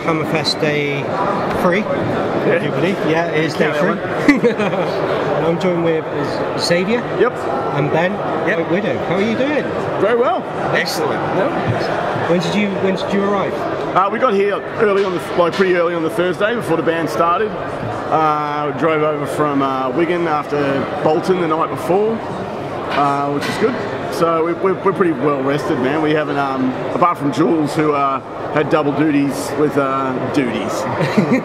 Hammerfest Day 3, I do believe. Yeah, it is Day 3. And I'm joined with Xavier. Yep. And Ben. Yep. At Widdow. How are you doing? Very well. Excellent. Yep. When did you arrive? We got here pretty early on the Thursday before the band started. Drove over from Wigan after Bolton the night before, which is good. So we're pretty well rested, man. We haven't, apart from Jules, who had double duties with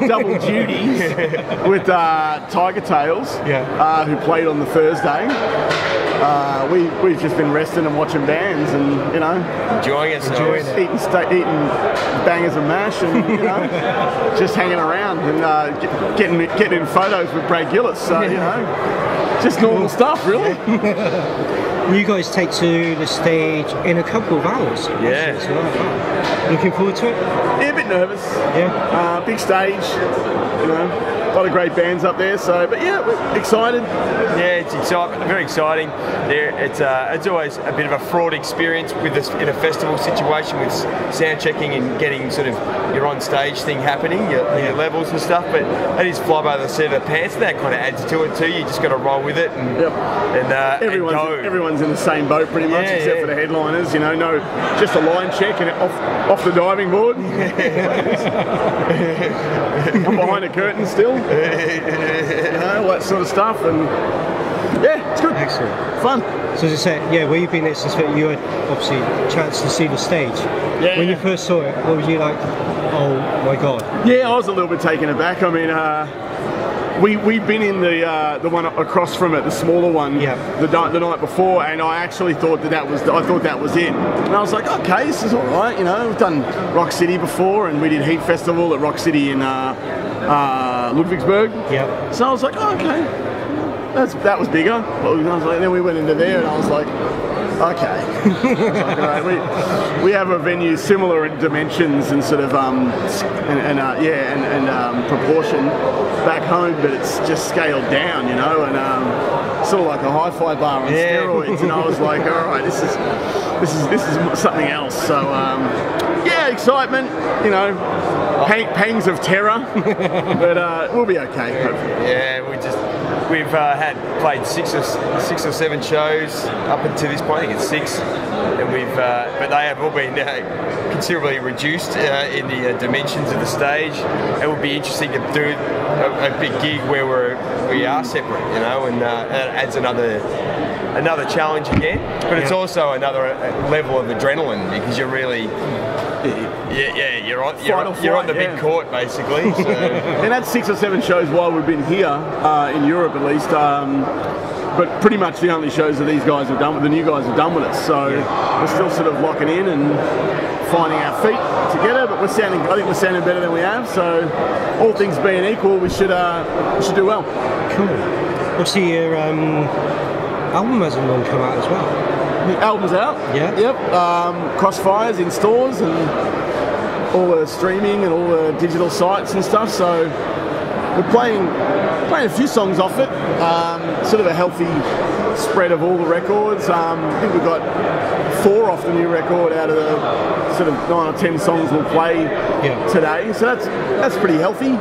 double duties with Tiger Tails, who played on the Thursday. We've just been resting and watching bands, and enjoying ourselves, eating bangers and mash, and just hanging around and getting in photos with Brad Gillis. So just normal stuff, really. You guys take to the stage in a couple of hours. Yeah. Looking forward to it? Yeah, a bit nervous. Yeah. Big stage, a lot of great bands up there. So, but yeah, we're excited. Yeah, it's exciting, very exciting. It's always a bit of a fraught experience with this in a festival situation with sound checking and getting sort of your on stage thing happening, your levels and stuff. But it is fly by the seat of the pants. And that kind of adds to it too. You just got to roll with it and everyone's in the same boat pretty much, except for the headliners. No, just a line check and off the diving board. I'm behind a curtain still. All that sort of stuff, and yeah, it's good. Excellent. Fun. So as I said, where you've been there since you had obviously a chance to see the stage. When you first saw it, what were you like? Oh my god. Yeah, I was a little bit taken aback. I mean, we've been in the one across from it, the smaller one, the night before, and I actually thought that was it. And I was like, okay, this is all right. We've done Rock City before, and we did Heat Festival at Rock City in Ludwigsburg. Yeah. So I was like, oh, okay, that was bigger. Then we went into there, and I was like, okay. All right, we have a venue similar in dimensions and sort of proportion back home, but it's just scaled down, and sort of like a hi-fi bar on steroids. And I was like, all right, this is something else. So excitement, pangs of terror, but we'll be okay. Hopefully. Yeah, we've played six or seven shows up until this point. I think it's 6, and but they have all been considerably reduced in the dimensions of the stage. It would be interesting to do a big gig where we are separate, and it adds another challenge again. But it's also another level of adrenaline because you're really. You're on the big court basically. So. And that's 6 or 7 shows while we've been here in Europe at least. But pretty much the only shows that these guys have done, the new guys have done with us. So we're still sort of locking in and finding our feet together. But I think we're sounding better than we have. So all things being equal, we should do well. Cool. Obviously, your album hasn't long come out as well. The album's out. Yeah. Yep. Crossfire's in stores and all the streaming and all the digital sites and stuff. So we're playing a few songs off it. Sort of a healthy spread of all the records. I think we've got 4 off the new record out of the sort of 9 or 10 songs we'll play today. So that's pretty healthy.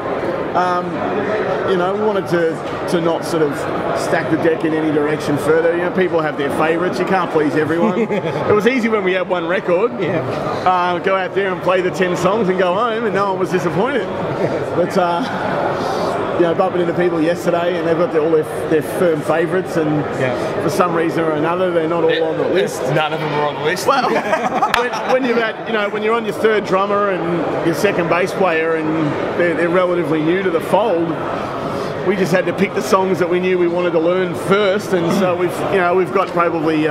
We wanted to not sort of stack the deck in any direction further. People have their favourites. You can't please everyone. It was easy when we had one record. Yeah. Go out there and play the 10 songs and go home, and no one was disappointed. But bumping into people yesterday, and they've got all their firm favourites, and for some reason or another, they're not all on the list. None of them are on the list. Well, when you're on your 3rd drummer and your 2nd bass player, and they're relatively new to the fold, we just had to pick the songs that we knew we wanted to learn first, and so we've got probably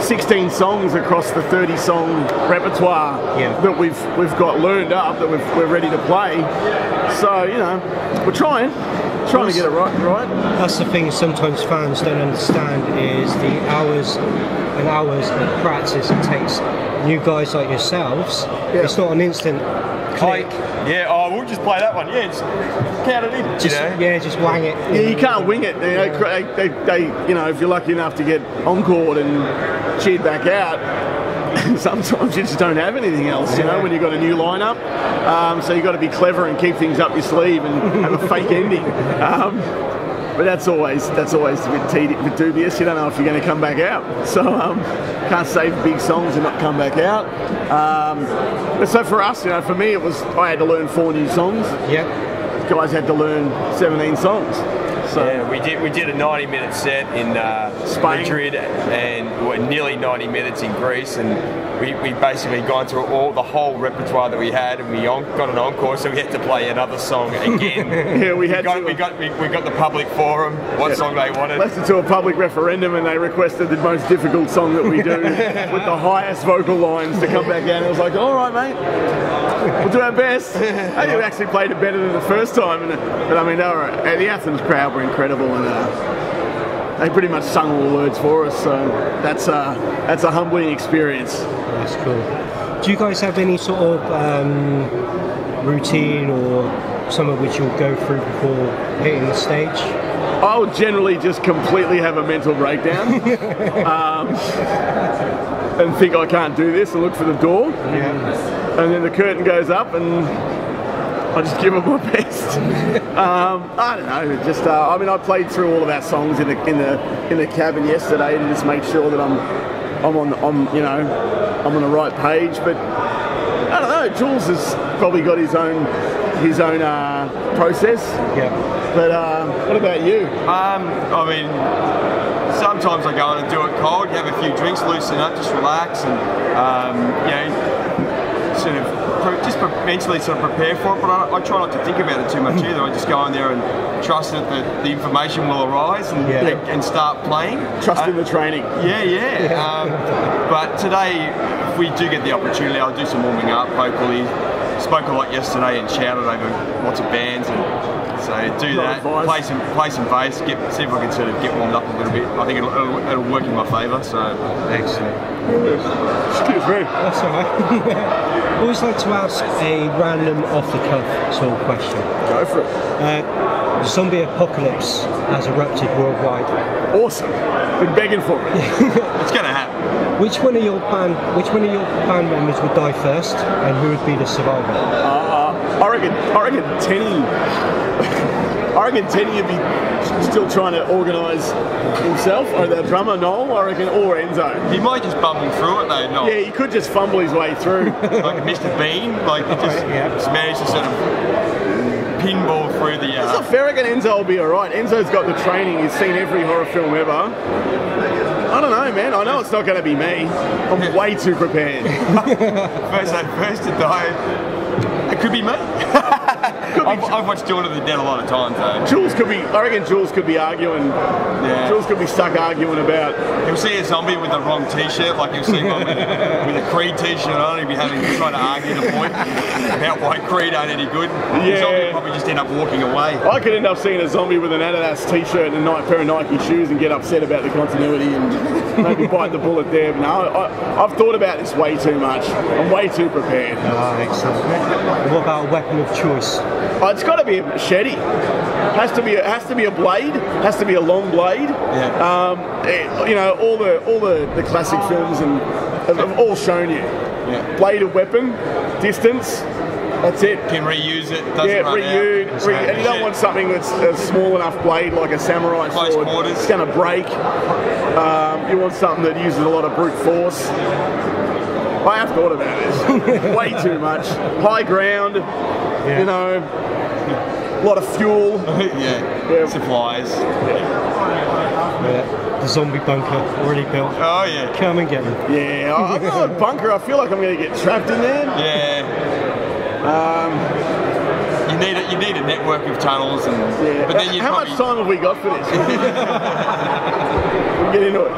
16 songs across the 30-song repertoire that we've got learned up that we're ready to play. So we're trying to get it right. That's the thing sometimes fans don't understand is the hours and hours of practice it takes. New guys like yourselves, it's not an instant click. We'll just play that one. Just count it in. Just wang it. Yeah, you can't wing it. They if you're lucky enough to get encored and cheered back out, And sometimes you just don't have anything else, you know, when you've got a new lineup. So you've got to be clever and keep things up your sleeve and have a fake ending. But that's always a bit dubious. You don't know if you're going to come back out. So can't save big songs and not come back out. But so for us, you know, for me, I had to learn 4 new songs. Yep. Guys had to learn 17 songs. So yeah, we did a 90-minute set in Spain. Madrid and nearly 90 minutes in Greece, and we basically gone through the whole repertoire that we had, and we got an encore, so we had to play another song again. Yeah, we got the public forum, what song they wanted. Left it to a public referendum, and they requested the most difficult song that we do with the highest vocal lines to come back out. And it was like, all right, mate, we'll do our best. I think we actually played it better than the first time, but I mean, the Athens crowd were incredible, and they pretty much sung all the words for us. So that's a humbling experience. That's cool. Do you guys have any sort of routine or some of which you'll go through before hitting the stage? I would generally just completely have a mental breakdown and think I can't do this and look for the door. Yeah. And then the curtain goes up and I just give it my best. I don't know. Just I mean, I played through all of our songs in the cabin yesterday to just make sure that I'm on the right page. But I don't know. Jules has probably got his own process. Yeah. But what about you? I mean, sometimes I go in and do it cold, have a few drinks, loosen up, just relax, and sort of just mentally sort of prepare for it. But I try not to think about it too much either. I just go in there and trust that the information will arise and start playing. Trust in the training. But today, if we do get the opportunity, I'll do some warming up vocally. Spoke a lot yesterday and shouted over lots of bands, and so do that. Play some bass. See if I can sort of get warmed up a little bit. I think it'll work in my favour. So excellent. Excuse me. That's all right. I always like to ask a random off-the-cuff sort of question. Go for it. The zombie apocalypse has erupted worldwide. Awesome. Been begging for it. It's going to happen. Which one of your band members would die first, and who would be the survivor? I reckon Tenny. I reckon Tenny would be still trying to organise himself, or the drummer Noel. I reckon, or Enzo. He might just bumble through it though. Noel. Yeah, he could just fumble his way through, like Mr. Bean. Like he just managed to sort of pinball through the. It's not fair. I reckon Enzo will be all right. Enzo's got the training. He's seen every horror film ever. I don't know, man. I know it's not going to be me. I'm way too prepared. first to die. It could be me. I've watched Dawn of the Dead a lot of times though. I reckon Jules could be arguing. Yeah. Jules could be stuck arguing about. He'll see a zombie with the wrong t-shirt, like he'll see one with a Creed t-shirt on. He'll be trying to argue the point about why Creed ain't any good. Yeah. The zombie will probably just end up walking away. I could end up seeing a zombie with an Adidas t-shirt and a pair of Nike shoes and get upset about the continuity and maybe bite the bullet there. But no, I've thought about this way too much. I'm way too prepared. Excellent. What about a weapon of choice? It's got to be a machete. Has to be a blade. Has to be a long blade. Yeah. All the classic films and have all shown you. Yeah. Blade of weapon, distance. That's it. Can reuse it. And you don't want something that's a small enough blade like a samurai Close sword. quarters. It's going to break. You want something that uses a lot of brute force. I have thought about this. Way too much. High ground. A lot of fuel. Supplies. The zombie bunker already built. Oh yeah. Come and get them. Yeah, I've got a bunker. I feel like I'm going to get trapped in there. Yeah. You need a network of tunnels, and but then how much time have we got for this? We'll get into it.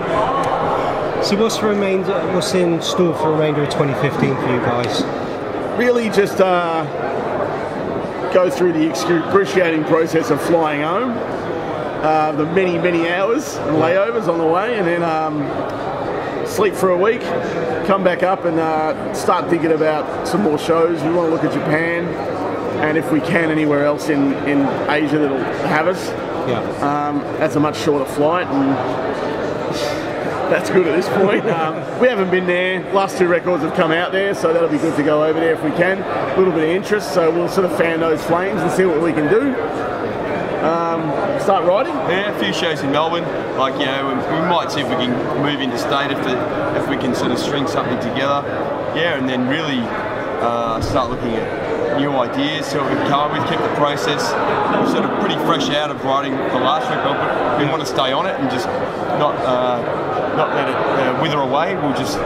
So what's in store for the remainder of 2015 for you guys? Really just go through the excruciating process of flying home, the many hours and layovers on the way, and then sleep for a week, come back up and start thinking about some more shows. We want to look at Japan, and if we can anywhere else in Asia that'll have us. Yeah. That's a much shorter flight, and that's good at this point. We haven't been there. Last 2 records have come out there, so that'll be good to go over there if we can. A little bit of interest, so we'll sort of fan those flames and see what we can do. Start riding? Yeah, a few shows in Melbourne. Like, you know, we might see if we can move into state if we can sort of string something together. Yeah, and then really start looking at new ideas, see what we can come up with, keep the process sort of pretty fresh out of writing the last record, but we want to stay on it and just not let it wither away. We'll just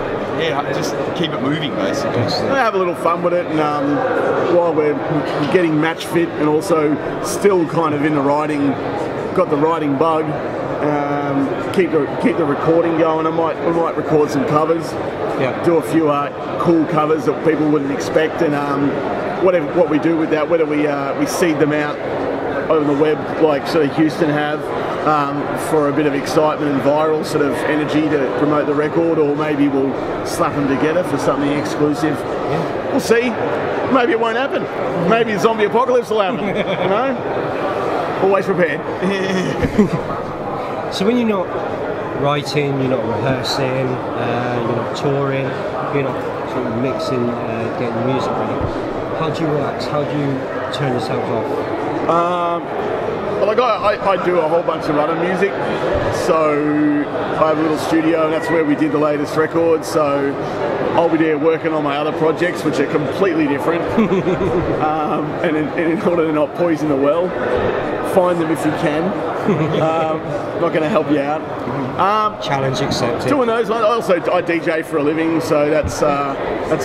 keep it moving, basically. We'll have a little fun with it, and while we're getting match fit and also still kind of in the writing, got the writing bug, keep the recording going. We might record some covers, do a few cool covers that people wouldn't expect, and what we do with that, whether we seed them out over the web like sort of Houston have, for a bit of excitement and viral sort of energy to promote the record, or maybe we'll slap them together for something exclusive. We'll see. Maybe it won't happen. Maybe the zombie apocalypse will happen. You know? Always prepared. So when you're not writing, you're not rehearsing, you're not touring, you're not sort of mixing, getting music ready, how do you relax? How do you turn yourself off? Like I do a whole bunch of other music, so I have a little studio, and that's where we did the latest record, so I'll be there working on my other projects, which are completely different. And in order to not poison the well, find them if you can. Not going to help you out. Challenge accepted. Doing those. I DJ for a living, so that's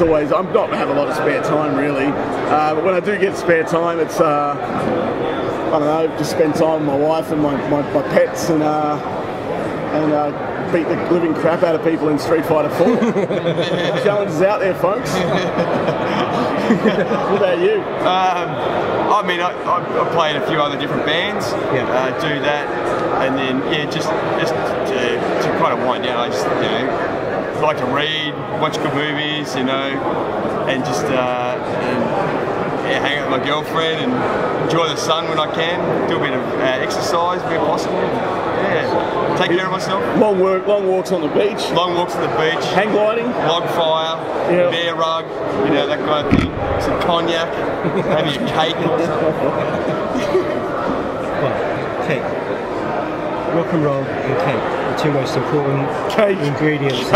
always. I'm not have a lot of spare time really, but when I do get spare time, it's I don't know, just spend time with my wife and my pets, and beat the living crap out of people in Street Fighter 4. Challenges out there, folks. What about you? I mean, I play in a few other different bands. Do that, and then just to kind of wind down. I just like to read, watch good movies, you know, and just hang out with my girlfriend and enjoy the sun when I can. Do a bit of exercise where possible. Yeah, take care of myself. Long walks on the beach. Long walks on the beach. Hang gliding. Log fire. Bear rug. You know, that kind of thing. Some cognac. Maybe a cake or something. Well, cake. Rock and roll and cake. The two most important ingredients.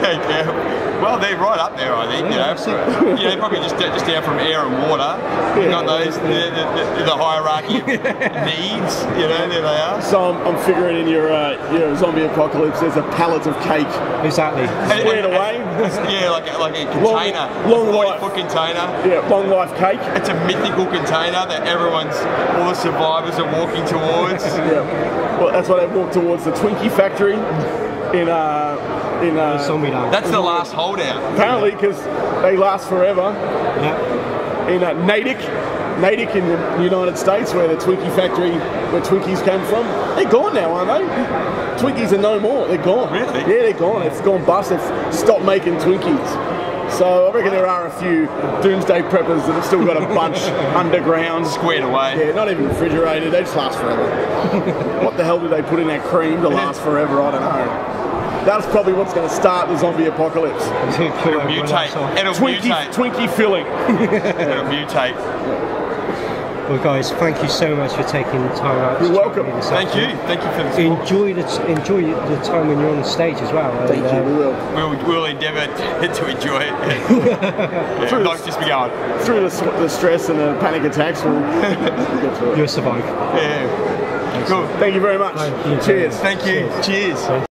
Cake, yeah. Well, they're right up there, I think. Probably just down from air and water. You've got those, the hierarchy of needs. You know, there they are. So I'm figuring in your zombie apocalypse, there's a pallet of cake. Exactly. Squared away. Yeah, like a container, long 40-foot container. Yeah, long life cake. It's a mythical container that all the survivors are walking towards. Well, that's why they walk towards the Twinkie factory in that's the last holdout. Apparently, because they last forever. In Natick in the United States, where the Twinkie factory, where Twinkies came from, they're gone now, aren't they? Twinkies are no more. They're gone. Really? Yeah, they're gone. It's gone bust. They've stopped making Twinkies. So I reckon there are a few doomsday preppers that have still got a bunch underground. Squared away. Yeah, not even refrigerated. They just last forever. What the hell do they put in that cream to last forever? I don't know. That's probably what's going to start the zombie apocalypse. It'll mutate. It'll mutate. Twinkie filling. It'll mutate. Well, guys, thank you so much for taking the time out. You're welcome. Thank you for the enjoy the time when you're on the stage as well. Thank you. We will. We'll endeavour to enjoy it. Not just be going through the stress and the panic attacks. We'll get through it. You'll survive. Yeah. Cool. Thank you very much. Thank you. Cheers. Thank you. Cheers.